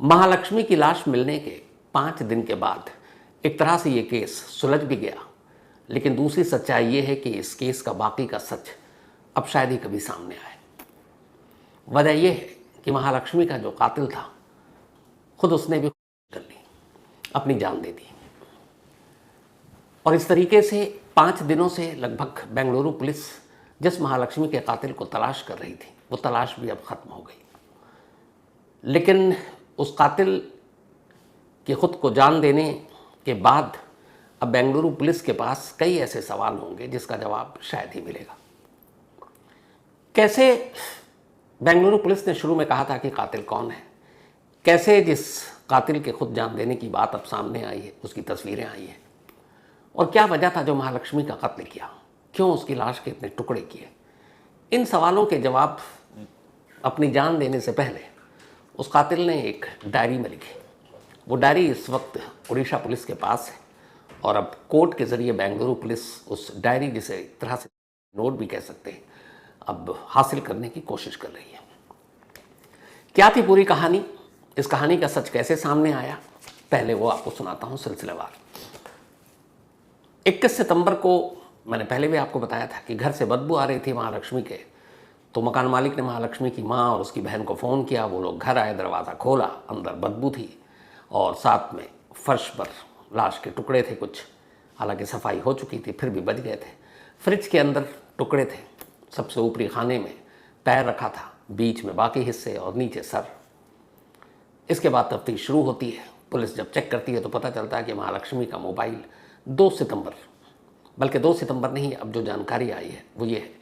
महालक्ष्मी की लाश मिलने के 5 दिन के बाद एक तरह से ये केस सुलझ भी गया, लेकिन दूसरी सच्चाई ये है कि इस केस का बाकी का सच अब शायद ही कभी सामने आए। वजह यह है कि महालक्ष्मी का जो कातिल था खुद उसने भी कर ली, अपनी जान दे दी। और इस तरीके से 5 दिनों से लगभग बेंगलुरु पुलिस जिस महालक्ष्मी के कातिल को तलाश कर रही थी, वो तलाश भी अब खत्म हो गई। लेकिन उस कातिल के खुद को जान देने के बाद अब बेंगलुरु पुलिस के पास कई ऐसे सवाल होंगे जिसका जवाब शायद ही मिलेगा। कैसे बेंगलुरु पुलिस ने शुरू में कहा था कि कातिल कौन है, कैसे जिस कातिल के खुद जान देने की बात अब सामने आई है उसकी तस्वीरें आई हैं, और क्या वजह था जो महालक्ष्मी का कत्ल किया, क्यों उसकी लाश के इतने टुकड़े किए, इन सवालों के जवाब अपनी जान देने से पहले उस कातिल ने एक डायरी में लिखी। वो डायरी इस वक्त उड़ीसा पुलिस के पास है और अब कोर्ट के ज़रिए बेंगलुरु पुलिस उस डायरी, जिसे एक तरह से नोट भी कह सकते हैं, अब हासिल करने की कोशिश कर रही है। क्या थी पूरी कहानी, इस कहानी का सच कैसे सामने आया, पहले वो आपको सुनाता हूँ सिलसिलेवार। 21 सितंबर को मैंने पहले भी आपको बताया था कि घर से बदबू आ रही थी महालक्ष्मी के, तो मकान मालिक ने महालक्ष्मी की माँ और उसकी बहन को फ़ोन किया। वो लोग घर आए, दरवाज़ा खोला, अंदर बदबू थी और साथ में फर्श पर लाश के टुकड़े थे कुछ, हालांकि सफाई हो चुकी थी फिर भी बच गए थे। फ्रिज के अंदर टुकड़े थे, सबसे ऊपरी खाने में पैर रखा था, बीच में बाकी हिस्से और नीचे सर। इसके बाद तफ्तीश शुरू होती है। पुलिस जब चेक करती है तो पता चलता है कि महालक्ष्मी का मोबाइल 2 सितंबर, बल्कि 2 सितंबर नहीं, अब जो जानकारी आई है वो ये है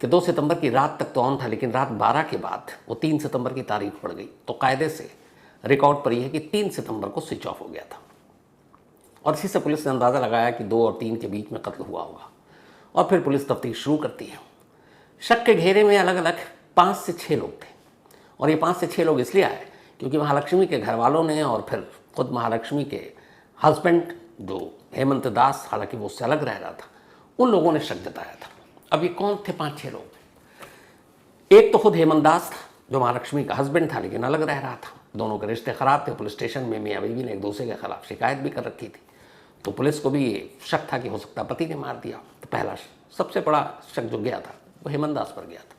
कि 2 सितंबर की रात तक तो ऑन था, लेकिन रात 12 के बाद वो 3 सितंबर की तारीख पड़ गई, तो कायदे से रिकॉर्ड पर यह है कि 3 सितंबर को स्विच ऑफ हो गया था। और इसी से पुलिस ने अंदाज़ा लगाया कि 2 और 3 के बीच में कत्ल हुआ होगा, और फिर पुलिस तफ्तीश शुरू करती है। शक के घेरे में अलग अलग 5 से 6 लोग थे, और ये 5 से 6 लोग इसलिए आए क्योंकि महालक्ष्मी के घर वालों ने और फिर खुद महालक्ष्मी के हस्बैंड जो हेमंत दास, हालांकि वो उससे अलग रह रहा था, उन लोगों ने शक जताया था। अब ये कौन थे 5-6 लोग? एक तो खुद हेमंत दास था जो महालक्ष्मी का हस्बैंड था लेकिन अलग रह रहा था, दोनों के रिश्ते ख़राब थे। पुलिस स्टेशन में मियाँ बीवी ने एक दूसरे के खिलाफ शिकायत भी कर रखी थी, तो पुलिस को भी ये शक था कि हो सकता पति ने मार दिया। तो पहला सबसे बड़ा शक जो गया था वो हेमंत दास पर गया था।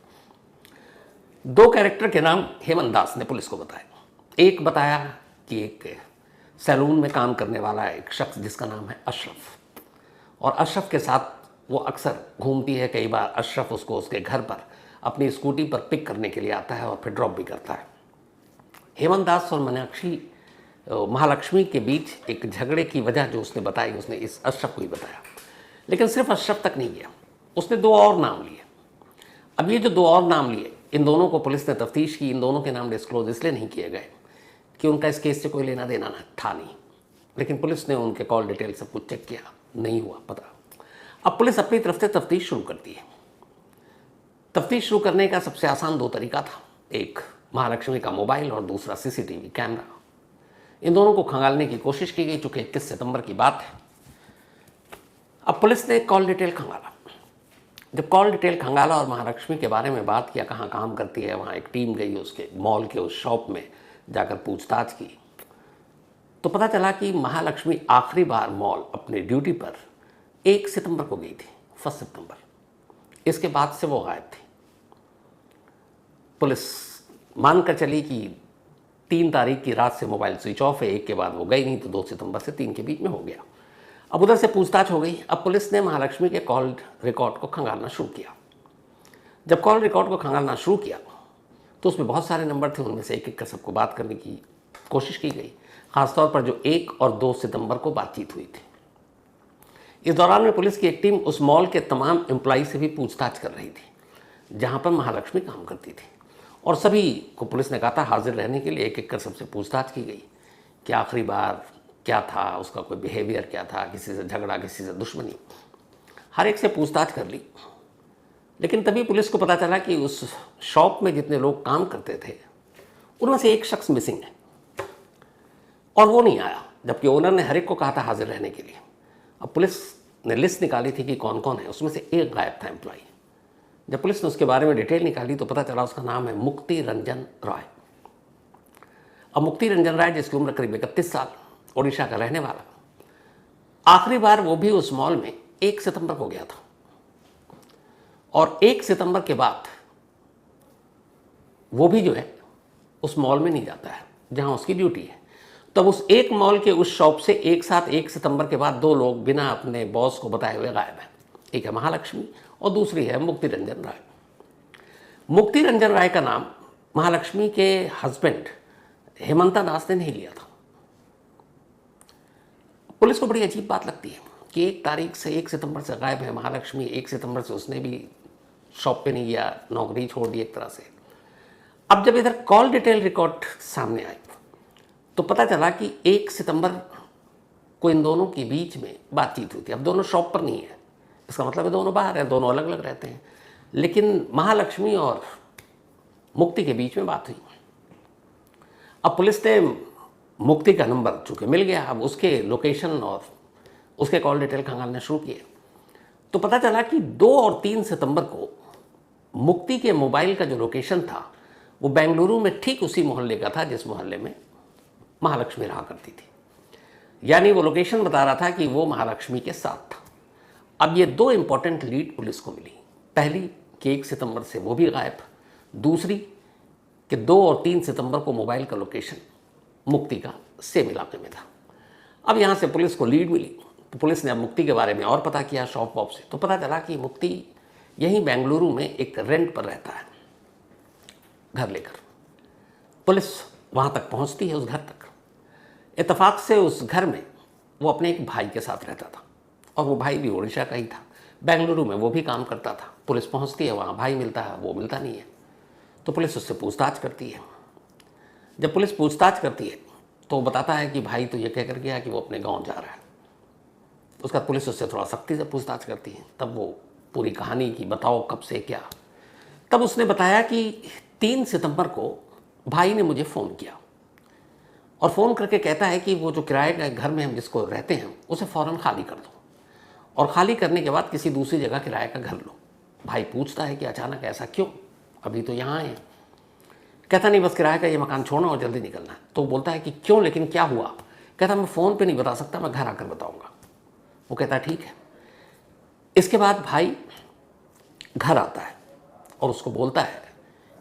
2 कैरेक्टर के नाम हेमंत दास ने पुलिस को बताया। एक बताया कि एक सैलून में काम करने वाला एक शख्स जिसका नाम है अशरफ, और अशरफ के साथ वो अक्सर घूमती है। कई बार अशरफ उसको उसके घर पर अपनी स्कूटी पर पिक करने के लिए आता है और फिर ड्रॉप भी करता है। हेमंत दास और महालक्ष्मी के बीच एक झगड़े की वजह जो उसने बताई, उसने इस अशरफ को ही बताया। लेकिन सिर्फ अशरफ तक नहीं गया, उसने 2 और नाम लिए। अब ये जो 2 और नाम लिए, इन दोनों को पुलिस ने तफ्तीश की। इन दोनों के नाम डिस्क्लोज इसलिए नहीं किए गए कि उनका इस केस से कोई लेना देना था नहीं, लेकिन पुलिस ने उनके कॉल डिटेल सब कुछ चेक किया, नहीं हुआ पता। अब पुलिस अपनी तरफ से तफ्तीश शुरू करती है। तफ्तीश शुरू करने का सबसे आसान 2 तरीका था, एक महालक्ष्मी का मोबाइल और दूसरा सीसीटीवी कैमरा। इन दोनों को खंगालने की कोशिश की गई, चूँकि 21 सितंबर की बात है। अब पुलिस ने कॉल डिटेल खंगाला। जब कॉल डिटेल खंगाला और महालक्ष्मी के बारे में बात किया, कहाँ काम करती है, वहाँ एक टीम गई, उसके मॉल के उस शॉप में जाकर पूछताछ की, तो पता चला कि महालक्ष्मी आखिरी बार मॉल अपने ड्यूटी पर 1 सितंबर को गई थी, 1 सितंबर। इसके बाद से वो गायब थी। पुलिस मानकर चली कि 3 तारीख की रात से मोबाइल स्विच ऑफ है, 1 के बाद वो गई नहीं, तो 2 सितंबर से 3 के बीच में हो गया। अब उधर से पूछताछ हो गई। अब पुलिस ने महालक्ष्मी के कॉल रिकॉर्ड को खंगालना शुरू किया। जब कॉल रिकॉर्ड को खंगालना शुरू किया तो उसमें बहुत सारे नंबर थे, उनमें से एक एक कर सबको बात करने की कोशिश की गई, खासतौर पर जो 1 और 2 सितंबर को बातचीत हुई थी। इस दौरान में पुलिस की एक टीम उस मॉल के तमाम एम्प्लॉई से भी पूछताछ कर रही थी जहां पर महालक्ष्मी काम करती थी, और सभी को पुलिस ने कहा था हाजिर रहने के लिए। एक एक कर सबसे पूछताछ की गई कि आखिरी बार क्या था, उसका कोई बिहेवियर क्या था, किसी से झगड़ा, किसी से दुश्मनी, हर एक से पूछताछ कर ली। लेकिन तभी पुलिस को पता चला कि उस शॉप में जितने लोग काम करते थे उनमें से एक शख्स मिसिंग है, और वो नहीं आया, जबकि ओनर ने हर एक को कहा था हाजिर रहने के लिए। अब पुलिस ने लिस्ट निकाली थी कि कौन कौन है, उसमें से एक गायब था एम्प्लॉई। जब पुलिस ने उसके बारे में डिटेल निकाली तो पता चला उसका नाम है मुक्ति रंजन रॉय। अब मुक्ति रंजन राय, जिसकी उम्र करीब 31 साल, ओडिशा का रहने वाला, आखिरी बार वो भी उस मॉल में 1 सितंबर को गया था, और 1 सितंबर के बाद वो भी जो है उस मॉल में नहीं जाता है जहां उसकी ड्यूटी है। तब उस एक मॉल के उस शॉप से एक साथ 1 सितंबर के बाद 2 लोग बिना अपने बॉस को बताए हुए गायब हैं। एक है महालक्ष्मी और दूसरी है मुक्ति रंजन राय। मुक्ति रंजन राय का नाम महालक्ष्मी के हस्बैंड हेमंता दास ने नहीं लिया था। पुलिस को बड़ी अजीब बात लगती है कि 1 तारीख से 1 सितंबर से गायब है महालक्ष्मी। 1 सितंबर से उसने भी शॉप पे नहीं गया, नौकरी छोड़ दी एक तरह से। अब जब इधर कॉल डिटेल रिकॉर्ड सामने आई तो पता चला कि 1 सितंबर को इन दोनों के बीच में बातचीत हुई थी। अब दोनों शॉप पर नहीं है, इसका मतलब है दोनों बाहर हैं, दोनों अलग अलग रहते हैं, लेकिन महालक्ष्मी और मुक्ति के बीच में बात हुई। अब पुलिस ने मुक्ति का नंबर चूंकि मिल गया, अब उसके लोकेशन और उसके कॉल डिटेल खंगालने शुरू किए तो पता चला कि 2 और 3 सितंबर को मुक्ति के मोबाइल का जो लोकेशन था वो बेंगलुरु में ठीक उसी मोहल्ले का था जिस मोहल्ले में महालक्ष्मी रहा करती थी। यानी वो लोकेशन बता रहा था कि वो महालक्ष्मी के साथ था। अब ये 2 इंपॉर्टेंट लीड पुलिस को मिली। पहली कि 1 सितंबर से वो भी गायब, दूसरी कि 2 और 3 सितंबर को मोबाइल का लोकेशन मुक्ति का सेम इलाके में था। अब यहाँ से पुलिस को लीड मिली तो पुलिस ने अब मुक्ति के बारे में और पता किया शॉप वॉप से, तो पता चला कि मुक्ति यहीं बेंगलुरु में एक रेंट पर रहता है घर लेकर। पुलिस वहाँ तक पहुँचती है, उस घर तक। इत्तेफाक से उस घर में वो अपने एक भाई के साथ रहता था और वो भाई भी उड़ीसा का ही था, बेंगलुरु में वो भी काम करता था। पुलिस पहुँचती है, वहाँ भाई मिलता है, वो मिलता नहीं है, तो पुलिस उससे पूछताछ करती है। जब पुलिस पूछताछ करती है तो वो बताता है कि भाई तो ये कह कर गया कि वो अपने गाँव जा रहा है। उसका पुलिस उससे थोड़ा सख्ती से पूछताछ करती है, तब वो पूरी कहानी की बताओ कब से क्या। तब उसने बताया कि 3 सितंबर को भाई ने मुझे फ़ोन किया और फ़ोन करके कहता है कि वो जो किराए का घर में हम जिसको रहते हैं उसे फ़ौरन खाली कर दो, और ख़ाली करने के बाद किसी दूसरी जगह किराए का घर लो। भाई पूछता है कि अचानक ऐसा क्यों, अभी तो यहाँ है। कहता नहीं, बस किराए का ये मकान छोड़ना और जल्दी निकलना है। तो बोलता है कि क्यों, लेकिन क्या हुआ? कहता मैं फ़ोन पे नहीं बता सकता, मैं घर आकर बताऊँगा। वो कहता है ठीक है। इसके बाद भाई घर आता है और उसको बोलता है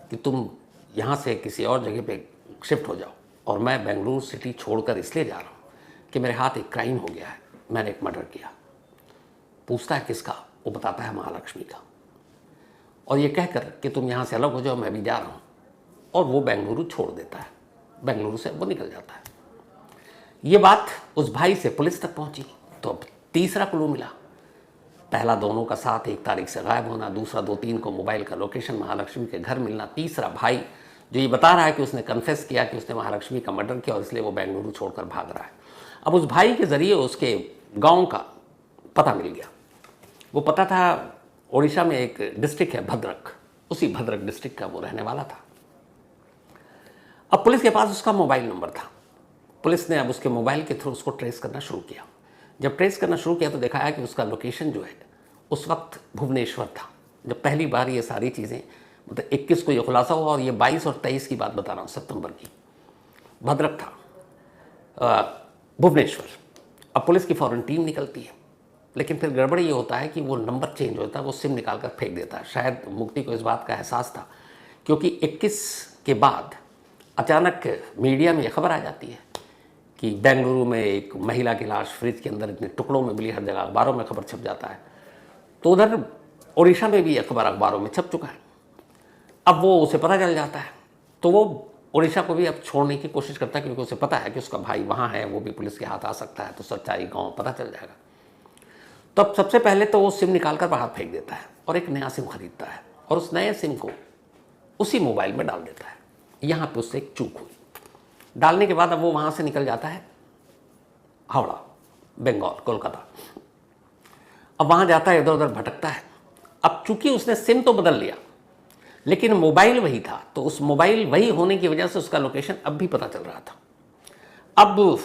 कि तुम यहाँ से किसी और जगह पे शिफ्ट हो जाओ, और मैं बेंगलुरु सिटी छोड़कर इसलिए जा रहा हूँ कि मेरे हाथ एक क्राइम हो गया है, मैंने एक मर्डर किया। पूछता है किसका? वो बताता है महालक्ष्मी का। और ये कहकर कि तुम यहाँ से अलग हो जाओ, मैं भी जा रहा हूँ, और वो बेंगलुरु छोड़ देता है। बेंगलुरु से वो निकल जाता है। ये बात उस भाई से पुलिस तक पहुँची तो अब तीसरा क्लू मिला। पहला दोनों का साथ 1 तारीख से गायब होना, दूसरा 2-3 को मोबाइल का लोकेशन महालक्ष्मी के घर मिलना, तीसरा भाई जो ये बता रहा है कि उसने कन्फेस किया कि उसने महालक्ष्मी का मर्डर किया और इसलिए वो बेंगलुरु छोड़कर भाग रहा है। अब उस भाई के ज़रिए उसके गांव का पता मिल गया। वो पता था ओडिशा में एक डिस्ट्रिक्ट है भद्रक, उसी भद्रक डिस्ट्रिक्ट का वो रहने वाला था। अब पुलिस के पास उसका मोबाइल नंबर था। पुलिस ने अब उसके मोबाइल के थ्रू उसको ट्रेस करना शुरू किया। जब ट्रेस करना शुरू किया तो देखा है कि उसका लोकेशन जो है उस वक्त भुवनेश्वर था। जब पहली बार ये सारी चीज़ें, मतलब 21 को ये खुलासा हुआ और ये 22 और 23 की बात बता रहा हूँ, सितंबर की, भद्रक था भुवनेश्वर। अब पुलिस की फ़ौरन टीम निकलती है, लेकिन फिर गड़बड़ ये होता है कि वो नंबर चेंज होता है, वो सिम निकाल कर फेंक देता है। शायद मुक्ति को इस बात का एहसास था, क्योंकि 21 के बाद अचानक मीडिया में ये खबर आ जाती है कि बेंगलुरु में एक महिला की लाश फ्रिज के अंदर इतने टुकड़ों में मिली, हर जगह अखबारों में खबर छप जाता है। तो उधर ओडिशा में भी खबर अखबारों में छप चुका है। अब वो उसे पता चल जाता है तो वो ओडिशा को भी अब छोड़ने की कोशिश करता है, क्योंकि उसे पता है कि उसका भाई वहाँ है, वो भी पुलिस के हाथ आ सकता है, तो सच्चाई गाँव पता चल जाएगा। तो अब सबसे पहले तो वो सिम निकाल कर बाहर फेंक देता है और एक नया सिम खरीदता है और उस नए सिम को उसी मोबाइल में डाल देता है। यहाँ पे उससे एक चूक हुई। डालने के बाद अब वो वहाँ से निकल जाता है हावड़ा, बंगाल, कोलकाता। अब वहाँ जाता है, इधर उधर भटकता है। अब चूंकि उसने सिम तो बदल लिया, लेकिन मोबाइल वही था, तो उस मोबाइल वही होने की वजह से उसका लोकेशन अब भी पता चल रहा था। अब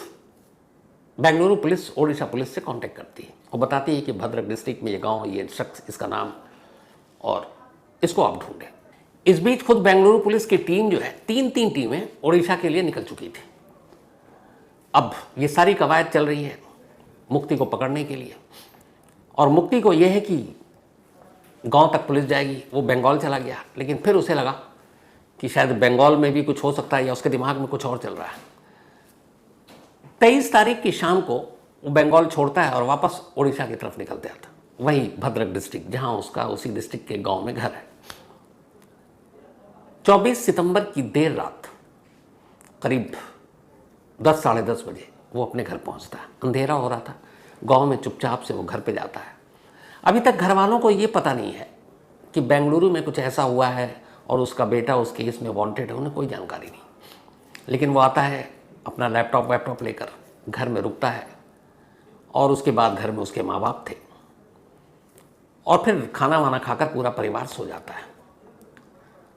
बेंगलुरु पुलिस ओडिशा पुलिस से कांटेक्ट करती है और बताती है कि भद्रक डिस्ट्रिक्ट में ये गांव, ये शख्स, इसका नाम, और इसको आप ढूंढें। इस बीच खुद बेंगलुरु पुलिस की टीम जो है, तीन टीमें उड़ीसा के लिए निकल चुकी थी। अब ये सारी कवायद चल रही है मुक्ति को पकड़ने के लिए, और मुक्ति को यह है कि गांव तक पुलिस जाएगी। वो बंगाल चला गया, लेकिन फिर उसे लगा कि शायद बंगाल में भी कुछ हो सकता है या उसके दिमाग में कुछ और चल रहा है। 23 तारीख की शाम को वो बंगाल छोड़ता है और वापस उड़ीसा की तरफ निकलते आता, वही भद्रक डिस्ट्रिक्ट जहां उसका उसी डिस्ट्रिक्ट के गांव में घर है। 24 सितंबर की देर रात करीब 10 साढ़े 10 बजे वो अपने घर पहुंचता है। अंधेरा हो रहा था, गांव में चुपचाप से वो घर पे जाता है। अभी तक घर वालों को ये पता नहीं है कि बेंगलुरु में कुछ ऐसा हुआ है और उसका बेटा उस केस में वांटेड है, उन्हें कोई जानकारी नहीं। लेकिन वो आता है अपना लैपटॉप लेकर, घर में रुकता है, और उसके बाद घर में उसके माँ बाप थे, और फिर खाना वाना खाकर पूरा परिवार सो जाता है।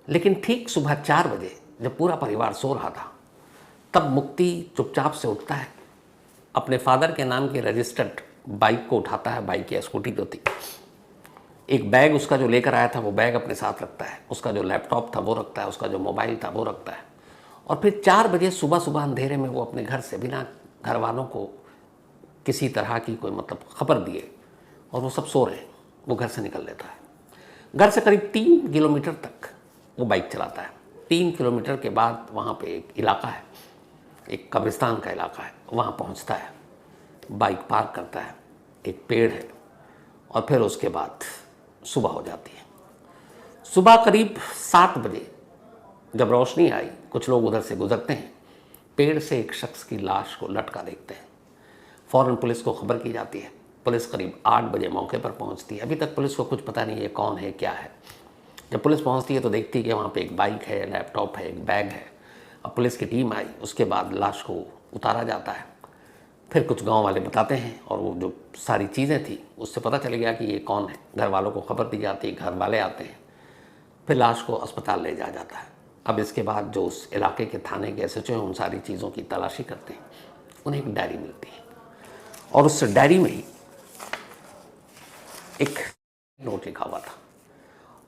लेकिन ठीक सुबह 4 बजे जब पूरा परिवार सो रहा था, तब मुक्ति चुपचाप से उठता है, अपने फादर के नाम की रजिस्टर्ड बाइक को उठाता है, बाइक या स्कूटी तो थी, एक बैग उसका जो लेकर आया था वो बैग अपने साथ रखता है, उसका जो लैपटॉप था वो रखता है, उसका जो मोबाइल था वो रखता है, और फिर 4 बजे सुबह अंधेरे में वो अपने घर से बिना घर वालों को किसी तरह की कोई खबर दिए, और वो सब सो रहे हैं, वो घर से निकल लेता है। घर से करीब 3 किलोमीटर तक वो बाइक चलाता है। 3 किलोमीटर के बाद वहाँ पे एक इलाका है, एक कब्रिस्तान का इलाका है, वहाँ पहुँचता है, बाइक पार्क करता है, एक पेड़ है, और फिर उसके बाद सुबह हो जाती है। सुबह करीब 7 बजे जब रोशनी आई, कुछ लोग उधर से गुजरते हैं, पेड़ से एक शख्स की लाश को लटका देखते हैं। फ़ौरन पुलिस को खबर की जाती है। पुलिस करीब 8 बजे मौके पर पहुंचती है। अभी तक पुलिस को कुछ पता नहीं है कौन है क्या है। जब पुलिस पहुंचती है तो देखती है कि वहाँ पे एक बाइक है, लैपटॉप है, एक बैग है। अब पुलिस की टीम आई, उसके बाद लाश को उतारा जाता है। फिर कुछ गांव वाले बताते हैं, और वो जो सारी चीज़ें थी उससे पता चल गया कि ये कौन है। घर वालों को खबर दी जाती है, घर वाले आते हैं, फिर लाश को अस्पताल ले जाया जाता है। अब इसके बाद जो उस इलाके के थाने के SHO हैं, उन सारी चीज़ों की तलाशी करते हैं। उन्हें एक डायरी मिलती है, और उस डायरी में ही एक नोट लिखा हुआ था,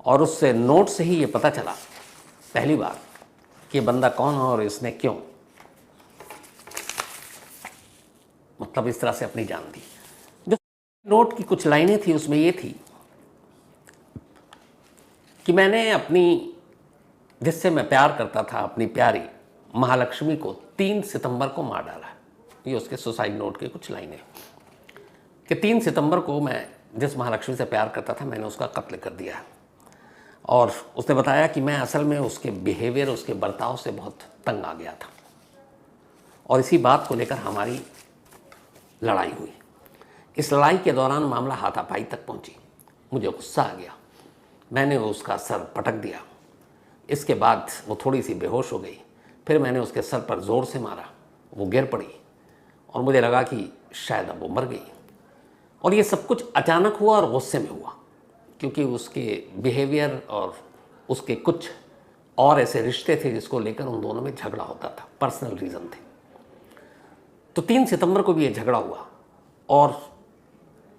और उस नोट से ही ये पता चला पहली बार कि बंदा कौन है और इसने क्यों इस तरह से अपनी जान दी। जो नोट की कुछ लाइनें थी उसमें ये थी कि मैंने अपनी, जिससे मैं प्यार करता था, अपनी प्यारी महालक्ष्मी को 3 सितंबर को मार डाला। ये उसके सुसाइड नोट के कुछ लाइनें कि 3 सितंबर को मैं जिस महालक्ष्मी से प्यार करता था, मैंने उसका कत्ल कर दिया। और उसने बताया कि मैं असल में उसके बिहेवियर, उसके बर्ताव से बहुत तंग आ गया था, और इसी बात को लेकर हमारी लड़ाई हुई। इस लड़ाई के दौरान मामला हाथापाई तक पहुंची। मुझे गुस्सा आ गया, मैंने उसका सर पटक दिया। इसके बाद वो थोड़ी सी बेहोश हो गई। फिर मैंने उसके सर पर ज़ोर से मारा, वो गिर पड़ी, और मुझे लगा कि शायद अब वो मर गई। और ये सब कुछ अचानक हुआ और गुस्से में हुआ, क्योंकि उसके बिहेवियर और उसके कुछ और ऐसे रिश्ते थे जिसको लेकर उन दोनों में झगड़ा होता था, पर्सनल रीज़न थे। तो 3 सितंबर को भी ये झगड़ा हुआ, और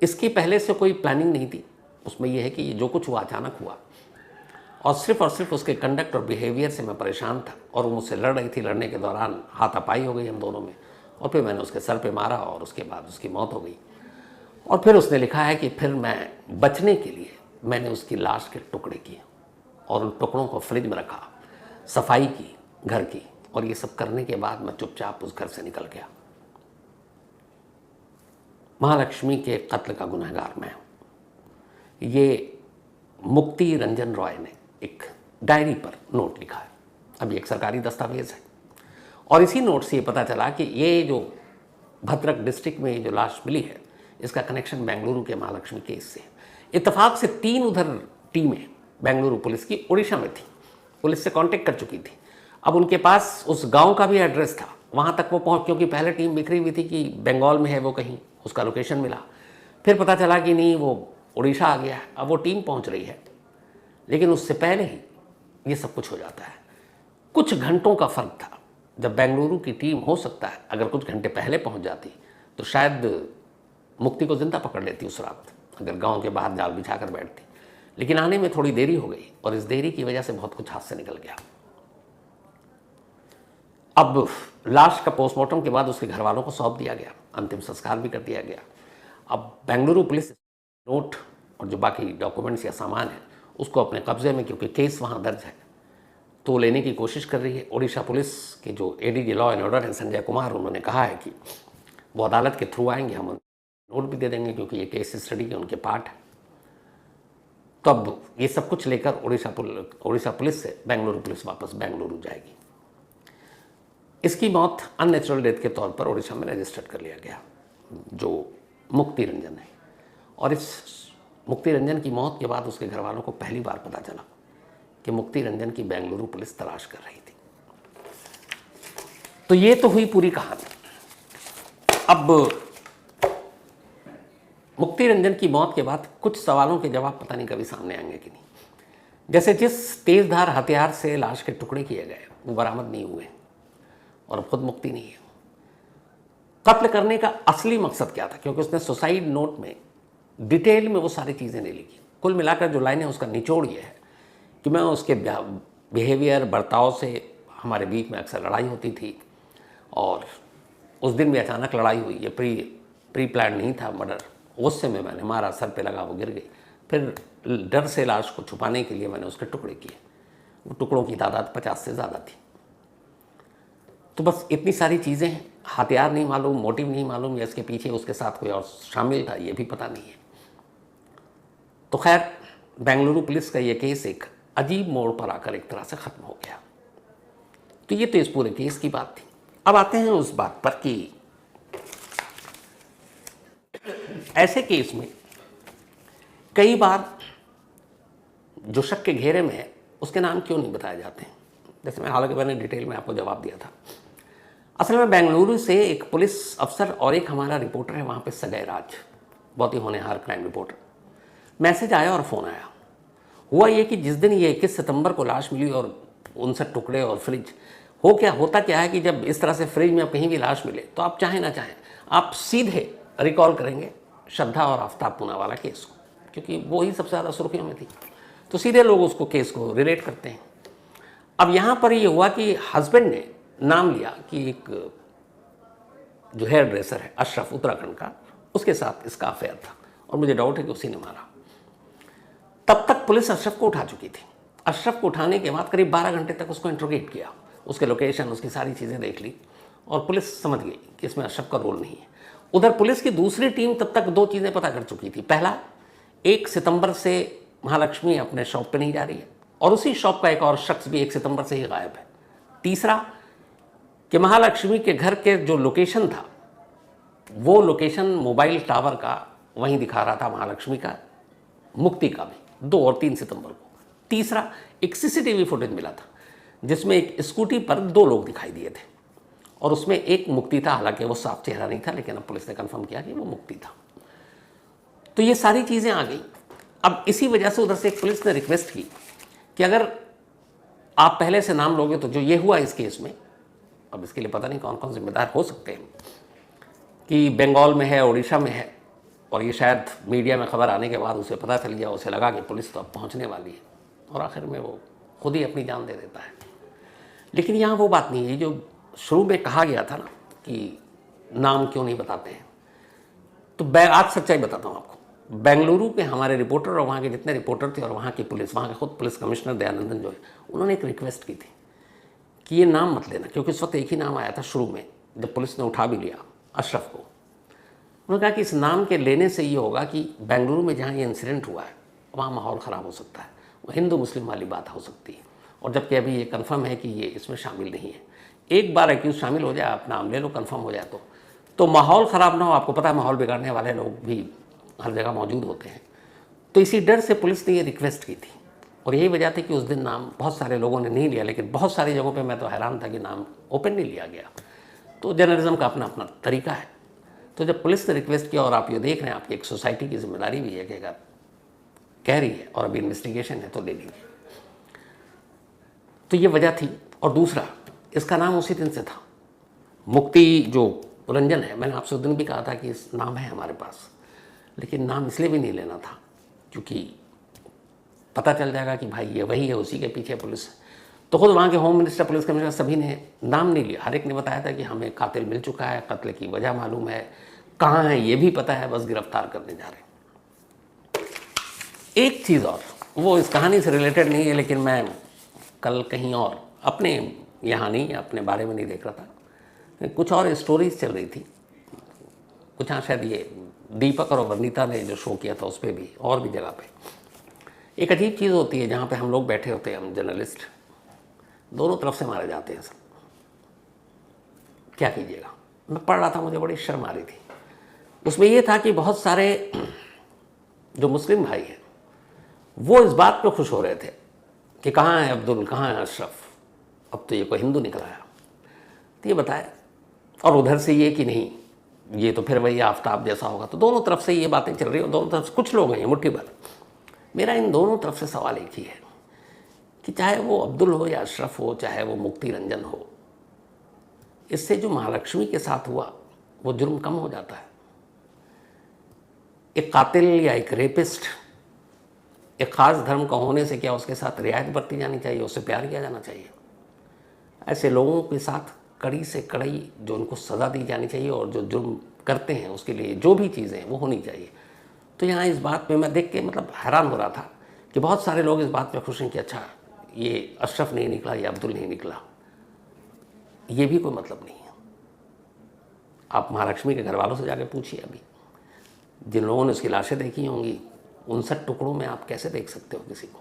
इसकी पहले से कोई प्लानिंग नहीं थी। उसमें यह है कि ये जो कुछ हुआ अचानक हुआ, और सिर्फ उसके कंडक्ट और बिहेवियर से मैं परेशान था, और वो मुझसे लड़ रही थी। लड़ने के दौरान हाथापाई हो गई हम दोनों में, और फिर मैंने उसके सर पे मारा, और उसके बाद उसकी मौत हो गई। और फिर उसने लिखा है कि फिर मैं बचने के लिए मैंने उसकी लाश के टुकड़े किए, और उन टुकड़ों को फ्रिज में रखा, सफाई की घर की, और ये सब करने के बाद मैं चुपचाप उस घर से निकल गया। महालक्ष्मी के कत्ल का गुनहगार मैं हूँ। ये मुक्ति रंजन रॉय ने एक डायरी पर नोट लिखा है। अब ये एक सरकारी दस्तावेज है, और इसी नोट से ये पता चला कि ये जो भद्रक डिस्ट्रिक्ट में ये जो लाश मिली है, इसका कनेक्शन बेंगलुरु के महालक्ष्मी केस से। इत्तेफाक से 3 उधर टीमें बेंगलुरु पुलिस की उड़ीसा में थी, पुलिस से कांटेक्ट कर चुकी थी। अब उनके पास उस गांव का भी एड्रेस था, वहाँ तक वो पहुँच, क्योंकि पहले टीम बिखरी हुई थी कि बंगाल में है वो कहीं, उसका लोकेशन मिला। फिर पता चला कि नहीं, वो उड़ीसा आ गया है। अब वो टीम पहुँच रही है, लेकिन उससे पहले ही ये सब कुछ हो जाता है। कुछ घंटों का फ़र्क था। जब बेंगलुरु की टीम, हो सकता है अगर कुछ घंटे पहले पहुँच जाती तो शायद मुक्ति को जिंदा पकड़ लेती उस रात, अगर गांव के बाहर जाल बिछा कर बैठती। लेकिन आने में थोड़ी देरी हो गई और इस देरी की वजह से बहुत कुछ हाथ से निकल गया। अब लाश का पोस्टमार्टम के बाद उसके घर वालों को सौंप दिया गया, अंतिम संस्कार भी कर दिया गया। अब बेंगलुरु पुलिस नोट और जो बाकी डॉक्यूमेंट्स या सामान है उसको अपने कब्जे में, क्योंकि केस वहाँ दर्ज है, तो लेने की कोशिश कर रही है। ओडिशा पुलिस के जो एडीजी लॉ एंड ऑर्डर हैं संजय कुमार, उन्होंने कहा है कि वो अदालत के थ्रू आएंगे, हम नोट भी दे देंगे क्योंकि ये केस स्टडी के उनके पार्ट है। तो अब ये सब कुछ लेकर ओडिशा पुलिस से बेंगलुरु पुलिस वापस बेंगलुरु जाएगी। इसकी मौत अननेचुरल डेथ के तौर पर ओडिशा में रजिस्टर्ड कर लिया गया, जो मुक्ति रंजन है। और इस मुक्ति रंजन की मौत के बाद उसके घर वालों को पहली बार पता चला कि मुक्ति रंजन की बेंगलुरु पुलिस तलाश कर रही थी। तो ये तो हुई पूरी कहानी। अब मुक्ति रंजन की मौत के बाद कुछ सवालों के जवाब पता नहीं कभी सामने आएंगे कि नहीं। जैसे जिस तेजधार हथियार से लाश के टुकड़े किए गए वो बरामद नहीं हुए और खुद मुक्ति नहीं है। कत्ल करने का असली मकसद क्या था, क्योंकि उसने सुसाइड नोट में डिटेल में वो सारी चीज़ें नहीं लिखी। कुल मिलाकर जो लाइन है उसका निचोड़ ये है कि मैं उसके बिहेवियर, बर्ताव से हमारे बीच में अक्सर लड़ाई होती थी और उस दिन भी अचानक लड़ाई हुई। ये प्री प्लान नहीं था मर्डर। गुस्से में मैंने मारा, सर पे लगा, वो गिर गई। फिर डर से लाश को छुपाने के लिए मैंने उसके टुकड़े किए। वो टुकड़ों की तादाद 50 से ज़्यादा थी। तो बस इतनी सारी चीज़ें हैं। हथियार नहीं मालूम, मोटिव नहीं मालूम, या इसके पीछे उसके साथ कोई और शामिल था ये भी पता नहीं है। तो खैर बेंगलुरु पुलिस का ये केस एक अजीब मोड़ पर आकर एक तरह से ख़त्म हो गया। तो ये तो इस पूरे केस की बात थी। अब आते हैं उस बात पर कि ऐसे केस में कई बार जो शक के घेरे में है उसके नाम क्यों नहीं बताए जाते हैं। जैसे हालांकि मैंने डिटेल में आपको जवाब दिया था। असल में बेंगलुरु से एक पुलिस अफसर और एक हमारा रिपोर्टर है वहाँ पे, सजय राज, बहुत ही होनहार क्राइम रिपोर्टर, मैसेज आया और फ़ोन आया। हुआ ये कि जिस दिन ये 21 सितंबर को लाश मिली और 59 टुकड़े और फ्रिज, होता क्या है कि जब इस तरह से फ्रिज में कहीं भी लाश मिले तो आप चाहें ना चाहें आप सीधे रिकॉल करेंगे श्रद्धा और आफ्ताब पूनावाला केस को, क्योंकि वो ही सबसे ज़्यादा सुर्खियों में थी। तो सीधे लोग उसको केस को रिलेट करते हैं। अब यहाँ पर ये हुआ कि हस्बैंड ने नाम लिया कि एक जो हेयर ड्रेसर है अशरफ उत्तराखंड का, उसके साथ इसका अफेयर था और मुझे डाउट है कि उसी ने मारा। तब तक पुलिस अशरफ को उठा चुकी थी। अशरफ को उठाने के बाद करीब 12 घंटे तक उसको इंट्रोगेट किया, उसके लोकेशन, उसकी सारी चीज़ें देख ली और पुलिस समझ गई कि इसमें अशरफ का रोल नहीं है। उधर पुलिस की दूसरी टीम तब तक 2 चीज़ें पता कर चुकी थी। पहला, 1 सितंबर से महालक्ष्मी अपने शॉप पे नहीं जा रही है और उसी शॉप का एक और शख्स भी 1 सितंबर से ही गायब है। तीसरा कि महालक्ष्मी के घर के जो लोकेशन था वो लोकेशन मोबाइल टावर का वहीं दिखा रहा था महालक्ष्मी का, मुक्ति का भी, 2 और 3 सितंबर को। तीसरा, एक सीसीटीवी फुटेज मिला था जिसमें एक स्कूटी पर 2 लोग दिखाई दिए थे और उसमें एक मुक्ति था। हालांकि वो साफ चेहरा नहीं था, लेकिन अब पुलिस ने कंफर्म किया कि वो मुक्ति था। तो ये सारी चीज़ें आ गई। अब इसी वजह से उधर से एक पुलिस ने रिक्वेस्ट की कि अगर आप पहले से नाम लोगे तो जो ये हुआ इस केस में, अब इसके लिए पता नहीं कौन कौन जिम्मेदार हो सकते हैं, कि बंगाल में है, उड़ीसा में है, और ये शायद मीडिया में खबर आने के बाद उसे पता चल गया, उसे लगा कि पुलिस तो अब पहुंचने वाली है और आखिर में वो खुद ही अपनी जान दे देता है। लेकिन यहाँ वो बात नहीं है जो शुरू में कहा गया था ना कि नाम क्यों नहीं बताते हैं। तो आज सच्चाई बताता हूँ आपको। बेंगलुरु के हमारे रिपोर्टर और वहाँ के जितने रिपोर्टर थे और वहाँ की पुलिस, वहाँ के खुद पुलिस कमिश्नर दयानंदन जो है, उन्होंने एक रिक्वेस्ट की थी कि ये नाम मत लेना, क्योंकि उस वक्त एक ही नाम आया था शुरू में जब पुलिस ने उठा भी लिया अशरफ को। उन्होंने कहा कि इस नाम के लेने से ये होगा कि बेंगलुरु में जहाँ ये इंसिडेंट हुआ है वहाँ माहौल ख़राब हो सकता है, वो हिंदू मुस्लिम वाली बात हो सकती है, और जबकि अभी ये कंफर्म है कि ये इसमें शामिल नहीं है। एक बार एक्यूज शामिल हो जाए, आप नाम ले लो, कंफर्म हो जाए तो माहौल ख़राब ना हो। आपको पता है माहौल बिगाड़ने वाले लोग भी हर जगह मौजूद होते हैं। तो इसी डर से पुलिस ने ये रिक्वेस्ट की थी और यही वजह थी कि उस दिन नाम बहुत सारे लोगों ने नहीं लिया, लेकिन बहुत सारी जगहों पे मैं तो हैरान था कि नाम ओपन नहीं लिया गया। तो जर्नलिज्म का अपना अपना तरीका है। तो जब पुलिस ने रिक्वेस्ट किया और आप ये देख रहे हैं, आपकी एक सोसाइटी की जिम्मेदारी भी है कि अगर कह रही है और अभी इन्वेस्टिगेशन है तो ले लीजिए। तो ये वजह थी। और दूसरा, इसका नाम उसी दिन से था, मुक्ति जो रंजन है। मैंने आपसे उस दिन भी कहा था कि इस नाम है हमारे पास, लेकिन नाम इसलिए भी नहीं लेना था क्योंकि पता चल जाएगा कि भाई ये वही है, उसी के पीछे पुलिस है। तो खुद वहाँ के होम मिनिस्टर, पुलिस कमिश्नर सभी ने नाम नहीं लिया, हर एक ने बताया था कि हमें कातिल मिल चुका है, कत्ल की वजह मालूम है, कहाँ है ये भी पता है, बस गिरफ्तार करने जा रहे हैं। एक चीज़ और, वो इस कहानी से रिलेटेड नहीं है, लेकिन मैं कल कहीं और अपने यहाँ नहीं, अपने बारे में नहीं देख रहा था, कुछ और स्टोरीज चल रही थी कुछ, हाँ शायद ये दीपक और वनीता ने जो शो किया था उस पर भी, और भी जगह पे एक अजीब चीज़ होती है जहाँ पे हम लोग बैठे होते हैं, हम जर्नलिस्ट, दोनों तरफ से मारे जाते हैं सब। क्या कीजिएगा। मैं पढ़ रहा था, मुझे बड़ी शर्म आ रही थी। उसमें ये था कि बहुत सारे जो मुस्लिम भाई हैं वो इस बात पे खुश हो रहे थे कि कहाँ है अब्दुल, कहाँ है अशरफ, अब तो ये कोई हिंदू निकला है, तो ये बताए। और उधर से ये कि नहीं, ये तो फिर वही आफ्ताब जैसा होगा। तो दोनों तरफ से ये बातें चल रही हैं, दोनों तरफ से कुछ लोग हैं मुट्ठी भर। मेरा इन दोनों तरफ से सवाल एक ही है कि चाहे वो अब्दुल हो या अशरफ हो, चाहे वो मुक्ति रंजन हो, इससे जो महालक्ष्मी के साथ हुआ वो जुर्म कम हो जाता है। एक कातिल या एक रेपिस्ट एक ख़ास धर्म का होने से क्या उसके साथ रियायत बरती जानी चाहिए, उससे प्यार किया जाना चाहिए। ऐसे लोगों के साथ कड़ी से कड़ी जो उनको सज़ा दी जानी चाहिए, और जो जुर्म करते हैं उसके लिए जो भी चीज़ें वो होनी चाहिए। तो यहाँ इस बात पे मैं देख के मतलब हैरान हो रहा था कि बहुत सारे लोग इस बात पे खुश हैं कि अच्छा ये अशरफ नहीं निकला या अब्दुल नहीं निकला, ये भी कोई मतलब नहीं है। आप महालक्ष्मी के घर वालों से जाके पूछिए, अभी जिन लोगों ने उसकी लाशें देखी होंगी, 59 टुकड़ों में आप कैसे देख सकते हो किसी को,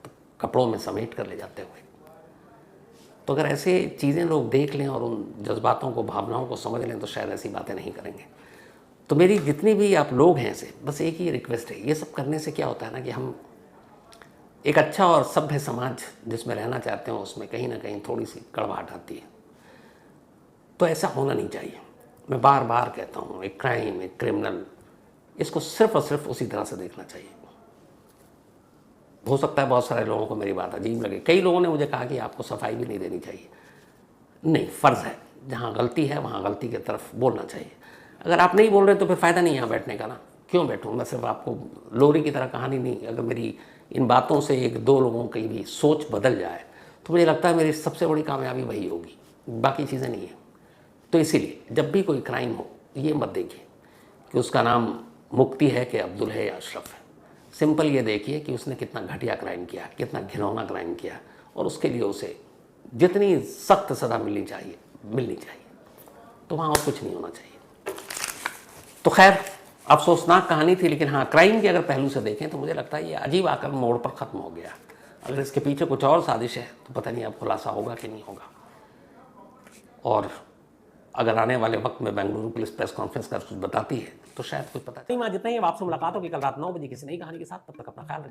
तो कपड़ों में समेट कर ले जाते हुए। तो अगर ऐसे चीज़ें लोग देख लें और उन जज्बातों को, भावनाओं को समझ लें, तो शायद ऐसी बातें नहीं करेंगे। तो मेरी जितनी भी आप लोग हैं ऐसे, बस एक ही रिक्वेस्ट है, ये सब करने से क्या होता है ना कि हम एक अच्छा और सभ्य समाज जिसमें रहना चाहते हो उसमें कहीं ना कहीं थोड़ी सी कड़वाहट आती है। तो ऐसा होना नहीं चाहिए। मैं बार बार कहता हूँ, एक क्राइम, एक क्रिमिनल, इसको सिर्फ और सिर्फ उसी तरह से देखना चाहिए। हो सकता है बहुत सारे लोगों को मेरी बात अजीब लगे, कई लोगों ने मुझे कहा कि आपको सफाई भी नहीं देनी चाहिए। नहीं, फ़र्ज़ है, जहाँ गलती है वहाँ गलती की तरफ बोलना चाहिए। अगर आप नहीं बोल रहे तो फिर फ़ायदा नहीं यहाँ बैठने का ना, क्यों बैठूँ मैं। सिर्फ आपको लोरी की तरह कहानी नहीं, अगर मेरी इन बातों से एक दो लोगों की भी सोच बदल जाए तो मुझे लगता है मेरी सबसे बड़ी कामयाबी वही होगी, बाकी चीज़ें नहीं है। तो इसीलिए जब भी कोई क्राइम हो, ये मत देखिए कि उसका नाम मुक्ति है कि अब्दुल है या अशरफ है। सिंपल ये देखिए कि उसने कितना घटिया क्राइम किया, कितना घिनौना क्राइम किया, और उसके लिए उसे जितनी सख्त सज़ा मिलनी चाहिए मिलनी चाहिए। तो वहाँ और कुछ नहीं होना चाहिए। तो खैर, अफसोसनाक कहानी थी, लेकिन हाँ, क्राइम के अगर पहलू से देखें तो मुझे लगता है ये अजीब आकर मोड़ पर ख़त्म हो गया। अगर इसके पीछे कुछ और साजिश है तो पता नहीं अब खुलासा होगा कि नहीं होगा। और अगर आने वाले वक्त में बेंगलुरु पुलिस प्रेस कॉन्फ्रेंस कर कुछ बताती है तो शायद कुछ पता नहीं। जितना ही अब आपसे मुलाकात होगी कल रात 9 बजे किसी नई कहानी के साथ। तब तक अपना ख्याल रखिए।